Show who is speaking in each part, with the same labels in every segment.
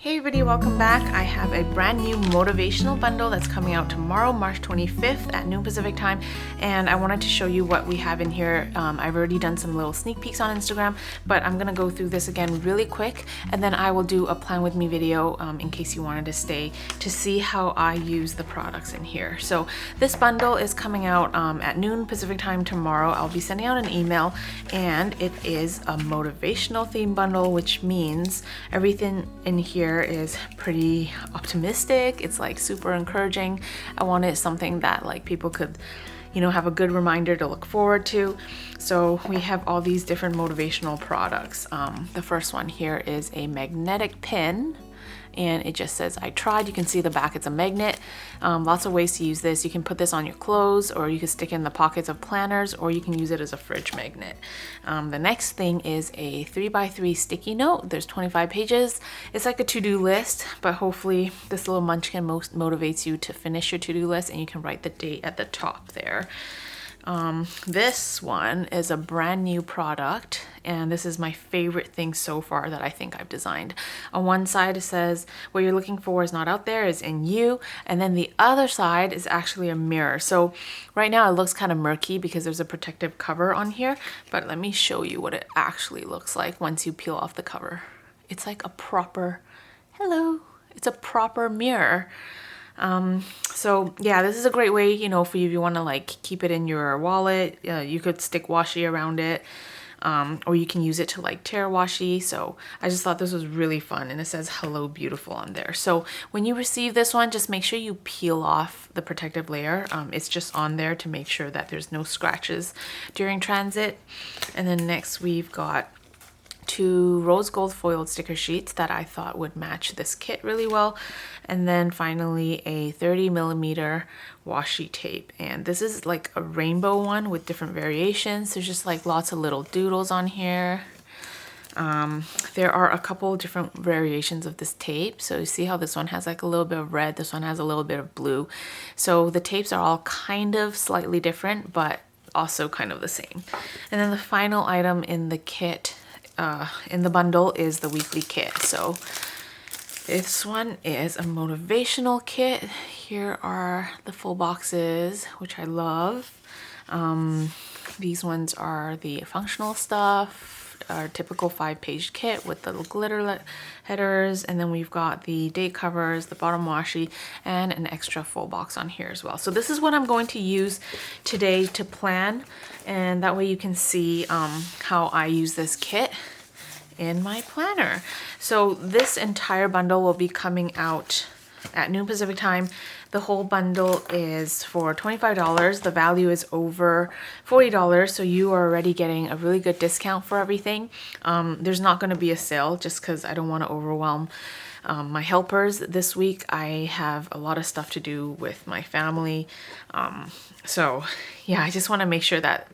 Speaker 1: Hey everybody, welcome back. I have a brand new motivational bundle that's coming out tomorrow, March 25th at noon Pacific time, and I wanted to show you what we have in here. I've already done some little sneak peeks on Instagram, but I'm gonna go through this again really quick, and then I will do a plan with me video in case you wanted to stay to see how I use the products in here. So this bundle is coming out at noon Pacific time tomorrow. I'll be sending out an email, and it is a motivational theme bundle, which means everything in here is pretty optimistic. It's like super encouraging. I wanted something that like people could, have a good reminder to look forward to. So we have all these different motivational products. The first one here is a magnetic pin, and it just says I tried. You can see the back, it's a magnet. Lots of ways to use this. You can put this on your clothes, or you can stick it in the pockets of planners, or you can use it as a fridge magnet. The next thing is a 3x3 sticky note. There's 25 pages. It's like a to-do list, but hopefully this little munchkin motivates you to finish your to-do list, and you can write the date at the top there. This one is a brand new product, and this is my favorite thing so far that I think I've designed. On one side it says what you're looking for is not out there, is in you, and then the other side is actually a mirror. So right now it looks kind of murky because there's a protective cover on here, but let me show you what it actually looks like once you peel off the cover. It's like a proper, it's a proper mirror. So yeah, this is a great way, for you if you want to like keep it in your wallet. You could stick washi around it, or you can use it to like tear washi. So I just thought this was really fun, and it says hello beautiful on there. So when you receive this one, just make sure you peel off the protective layer. It's just on there to make sure that there's no scratches during transit. And then next we've got 2 rose gold foiled sticker sheets that I thought would match this kit really well, and then finally a 30mm washi tape, and this is like a rainbow one with different variations. There's just like lots of little doodles on here. There are a couple different variations of this tape. So you see how this one has like a little bit of red, this one has a little bit of blue. So the tapes are all kind of slightly different, but also kind of the same. And then the final item in the kit, in the bundle, is the weekly kit. So this one is a motivational kit. Here are the full boxes, which I love. These ones are the functional stuff, our typical 5-page kit with the glitter headers, and then we've got the date covers, the bottom washi, and an extra full box on here as well. So this is what I'm going to use today to plan, and that way you can see how I use this kit in my planner. So this entire bundle will be coming out at noon Pacific time. The whole bundle is for $25. The value is over $40, so you are already getting a really good discount for everything. There's not going to be a sale just because I don't want to overwhelm my helpers this week. I have a lot of stuff to do with my family. So yeah, I just want to make sure that,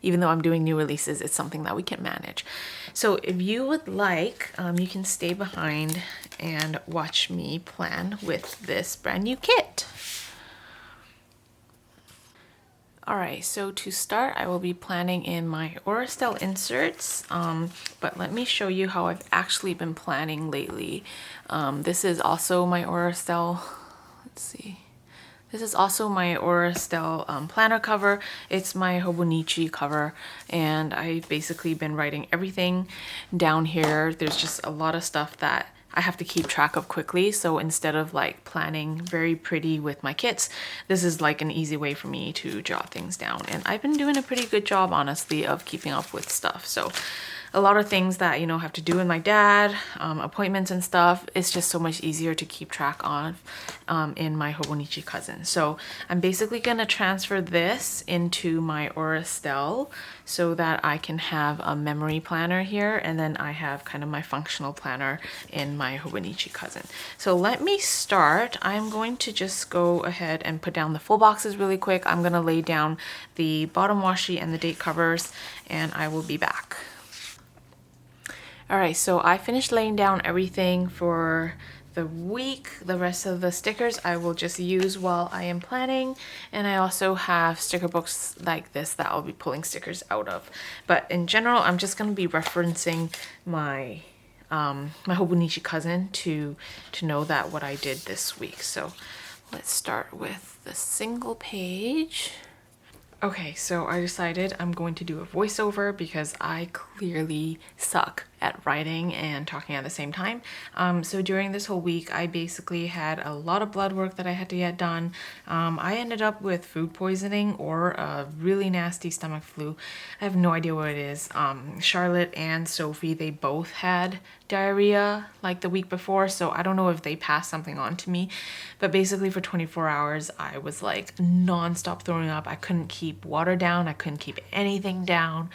Speaker 1: even though I'm doing new releases, it's something that we can manage. So if you would like, you can stay behind and watch me plan with this brand new kit. Alright, so to start, I will be planning in my Aurastel inserts, but let me show you how I've actually been planning lately. This is also my Aurastel, let's see. This is also my Aurastel planner cover. It's my Hobonichi cover, and I've basically been writing everything down here. There's just a lot of stuff that I have to keep track of quickly, so instead of like planning very pretty with my kits, this is like an easy way for me to jot things down. And I've been doing a pretty good job, honestly, of keeping up with stuff. So a lot of things that, have to do with my dad, appointments and stuff, it's just so much easier to keep track on in my Hobonichi cousin. So I'm basically going to transfer this into my Aurastel so that I can have a memory planner here, and then I have kind of my functional planner in my Hobonichi cousin. So let me start. I'm going to just go ahead and put down the full boxes really quick. I'm going to lay down the bottom washi and the date covers, and I will be back. Alright, so I finished laying down everything for the week. The rest of the stickers I will just use while I am planning, and I also have sticker books like this that I'll be pulling stickers out of. But in general, I'm just going to be referencing my my Hobonichi cousin to know that what I did this week. So let's start with the single page. Okay, so I decided I'm going to do a voiceover because I clearly suck at writing and talking at the same time. So during this whole week, I basically had a lot of blood work that I had to get done. I ended up with food poisoning or a really nasty stomach flu. I have no idea what it is. Charlotte and Sophie, they both had diarrhea like the week before, so I don't know if they passed something on to me, but basically for 24 hours I was like non-stop throwing up. I couldn't keep water down, I couldn't keep anything down.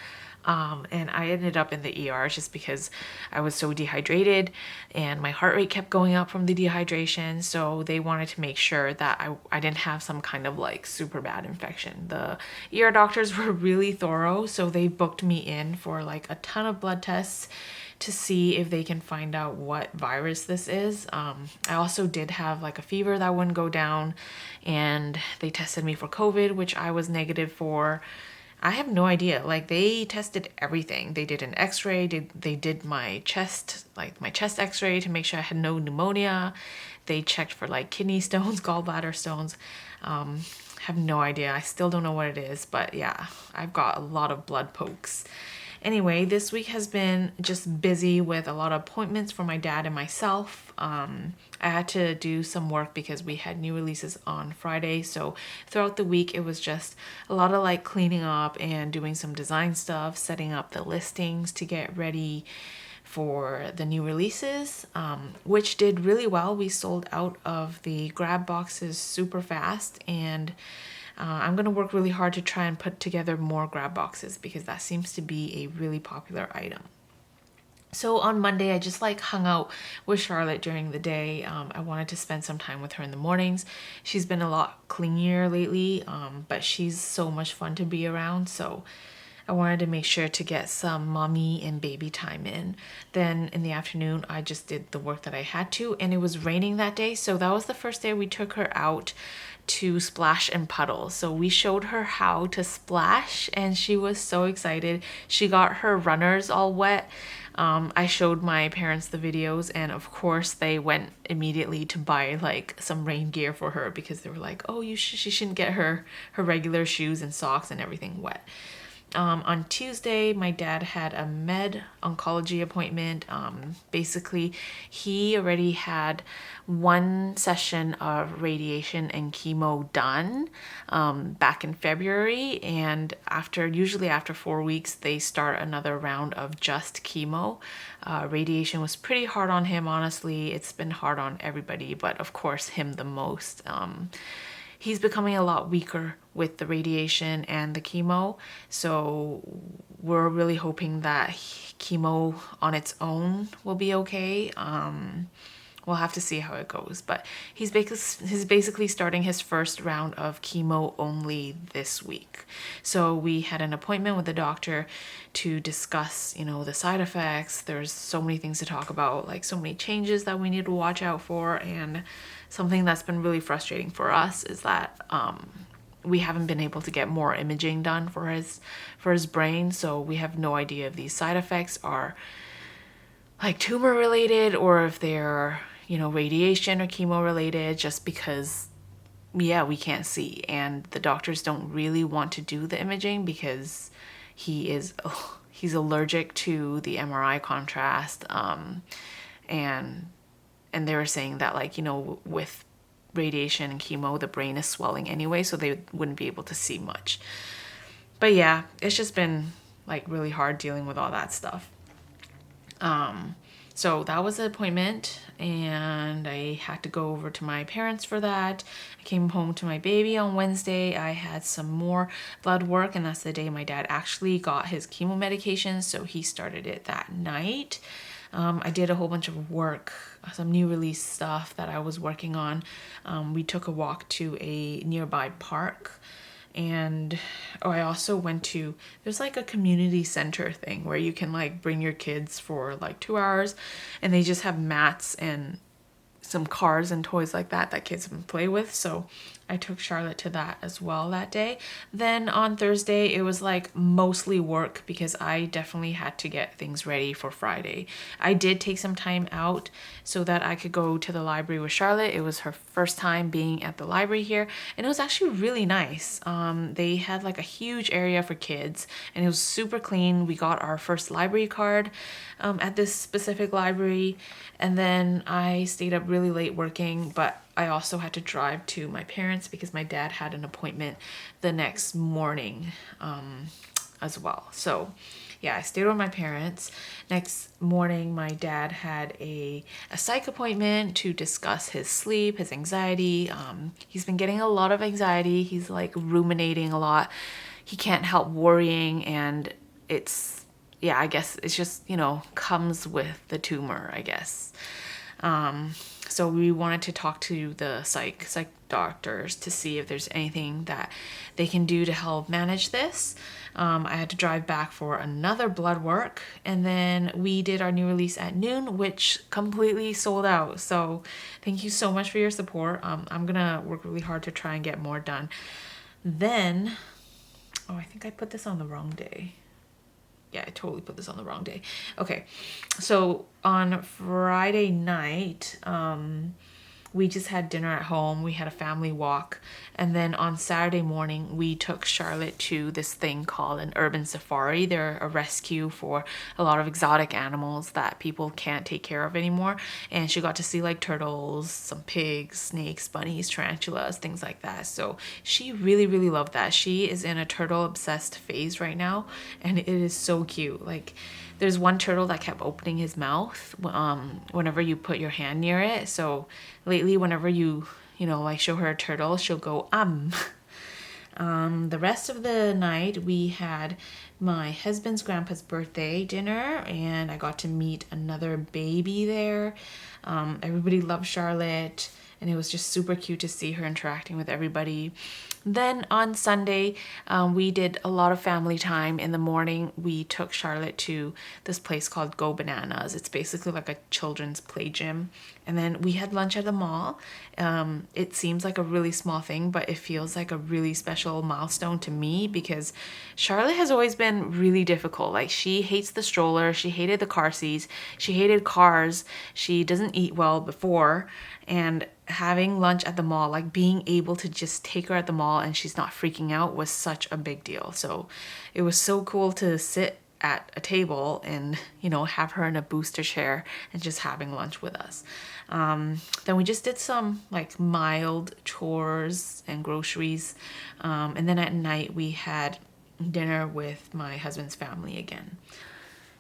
Speaker 1: And I ended up in the ER just because I was so dehydrated and my heart rate kept going up from the dehydration. So they wanted to make sure that I didn't have some kind of like super bad infection. The ER doctors were really thorough, so they booked me in for like a ton of blood tests to see if they can find out what virus this is. I also did have like a fever that wouldn't go down, and they tested me for COVID, which I was negative for. I have no idea. Like, they tested everything. They did an x-ray, they did my chest, like my chest x-ray to make sure I had no pneumonia. They checked for like kidney stones, gallbladder stones. Have no idea. I still don't know what it is, but yeah, I've got a lot of blood pokes. Anyway, this week has been just busy with a lot of appointments for my dad and myself. I had to do some work because we had new releases on Friday. So throughout the week, it was just a lot of like cleaning up and doing some design stuff, setting up the listings to get ready for the new releases, which did really well. We sold out of the grab boxes super fast, and I'm gonna work really hard to try and put together more grab boxes because that seems to be a really popular item. So on Monday, I just like hung out with Charlotte during the day. I wanted to spend some time with her in the mornings. She's been a lot clingier lately, but she's so much fun to be around. So I wanted to make sure to get some mommy and baby time in. Then in the afternoon, I just did the work that I had to, and it was raining that day. So that was the first day we took her out to splash and puddle. So we showed her how to splash, and she was so excited. She got her runners all wet. I showed my parents the videos, and of course they went immediately to buy like some rain gear for her because they were like, oh, she shouldn't get her regular shoes and socks and everything wet. On Tuesday, my dad had a med oncology appointment. Basically, he already had one session of radiation and chemo done back in February, and usually after 4 weeks, they start another round of just chemo. Radiation was pretty hard on him, honestly. It's been hard on everybody, but of course him the most. He's becoming a lot weaker with the radiation and the chemo, so we're really hoping that chemo on its own will be okay. We'll have to see how it goes, but he's basically starting his first round of chemo only this week. So we had an appointment with the doctor to discuss, the side effects. There's so many things to talk about, like so many changes that we need to watch out for, and something that's been really frustrating for us is that we haven't been able to get more imaging done for his brain, so we have no idea if these side effects are like tumor related or if they're radiation or chemo related, just because we can't see, and the doctors don't really want to do the imaging because he's allergic to the MRI contrast, and they were saying that with radiation and chemo, the brain is swelling anyway, so they wouldn't be able to see much. But yeah, it's just been like really hard dealing with all that stuff. So that was the appointment, and I had to go over to my parents for that. I came home to my baby on Wednesday. I had some more blood work, and that's the day my dad actually got his chemo medication, so he started it that night. I did a whole bunch of work, some new release stuff that I was working on. We took a walk to a nearby park, and I also went to, there's like a community center thing where you can like bring your kids for like 2 hours, and they just have mats and some cars and toys like that kids can play with. So I took Charlotte to that as well that day. Then on Thursday, it was like mostly work because I definitely had to get things ready for Friday. I did take some time out so that I could go to the library with Charlotte. It was her first time being at the library here, and it was actually really nice. They had like a huge area for kids, and it was super clean. We got our first library card at this specific library, and then I stayed up really late working, but I also had to drive to my parents because my dad had an appointment the next morning as well. So yeah, I stayed with my parents. Next morning, my dad had a psych appointment to discuss his sleep, his anxiety. He's been getting a lot of anxiety. He's like ruminating a lot. He can't help worrying, and yeah, I guess it's just, you know, comes with the tumor, I guess. So we wanted to talk to the psych doctors to see if there's anything that they can do to help manage this. I had to drive back for another blood work, and then we did our new release at noon, which completely sold out. So thank you so much for your support. I'm gonna work really hard to try and get more done. Then, oh, I think I put this on the wrong day. Yeah, I totally put this on the wrong day. Okay, so on Friday night, we just had dinner at home. We had a family walk. And then on Saturday morning, we took Charlotte to this thing called an urban safari. They're a rescue for a lot of exotic animals that people can't take care of anymore. And she got to see like turtles, some pigs, snakes, bunnies, tarantulas, things like that. So she really, really loved that. She is in a turtle obsessed phase right now, and it is so cute. Like, there's one turtle that kept opening his mouth whenever you put your hand near it. So lately, whenever you know, like show her a turtle, she'll go, The rest of the night, we had my husband's grandpa's birthday dinner, and I got to meet another baby there. Everybody loved Charlotte, and it was just super cute to see her interacting with everybody. Then on Sunday, we did a lot of family time. In the morning, we took Charlotte to this place called Go Bananas. It's basically like a children's play gym. And then we had lunch at the mall. It seems like a really small thing, but it feels like a really special milestone to me because Charlotte has always been really difficult. Like, she hates the stroller. She hated the car seats. She hated cars. She doesn't eat well before. And having lunch at the mall, like being able to just take her at the mall and she's not freaking out, was such a big deal. So it was so cool to sit at a table and, you know, have her in a booster chair and just having lunch with us. Then we just did some like mild chores and groceries. And then at night we had dinner with my husband's family again.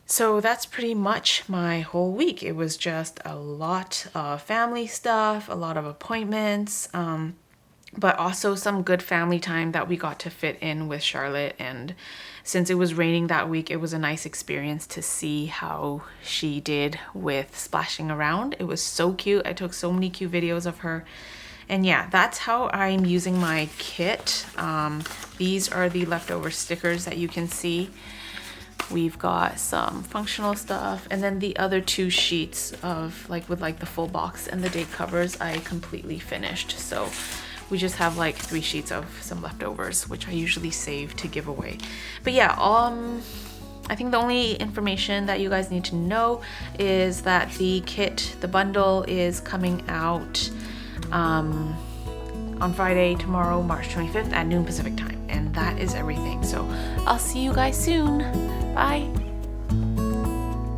Speaker 1: So that's pretty much my whole week. It was just a lot of family stuff, a lot of appointments, but also some good family time that we got to fit in with Charlotte. And since it was raining that week, it was a nice experience to see how she did with splashing around. It was so cute. I took so many cute videos of her. And yeah, that's how I'm using my kit. These are the leftover stickers that you can see. We've got some functional stuff, and then the other 2 sheets of like with like the full box and the date covers I completely finished. So we just have like 3 sheets of some leftovers, which I usually save to give away. But yeah, I think the only information that you guys need to know is that the kit, the bundle, is coming out on Friday, tomorrow, March 25th at noon Pacific time. And that is everything. So I'll see you guys soon. Bye.